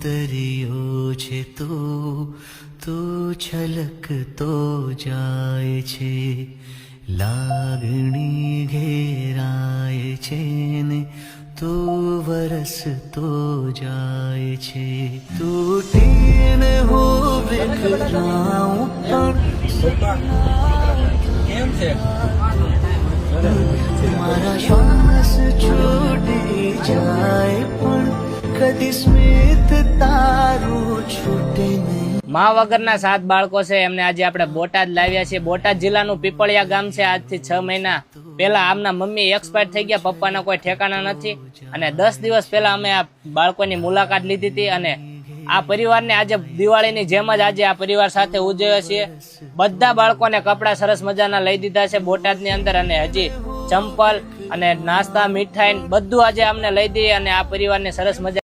ઉતર્યો છે તો છલકતો જાય છે, લાગણી ઘેરાય છે ને તો વરસતો જાય છે, તૂટીને હું વિખરાઉં પણ મારા શ્વાસ છૂટી જાય પણ કદી સ્મિત તારું છૂટે નહીં. મા વગરના 7 બાળકો છે એમને આજે આપણે બોટાદ લાવ્યા છીએ. બોટાદ જિલ્લાનું પીપળિયા ગામ છે. આજથી 6 મહિના પહેલા આમના મમ્મી એક્સપાયર થઈ ગયા, પપ્પાના કોઈ ઠેકાણા નથી અને 10 દિવસ પહેલા અમે આ બાળકોની મુલાકાત લીધી હતી અને આ પરિવારને આજે દિવાળીની જેમ જ આજે આ પરિવાર સાથે ઉજવ્યો છીએ. બધા બાળકોને કપડા સરસ મજાના લઈ દીધા છે બોટાદની અંદર અને હજી ચંપલ અને નાસ્તા મીઠાઈ બધું આજે અમને લઈ દઈએ અને આ પરિવારને સરસ મજા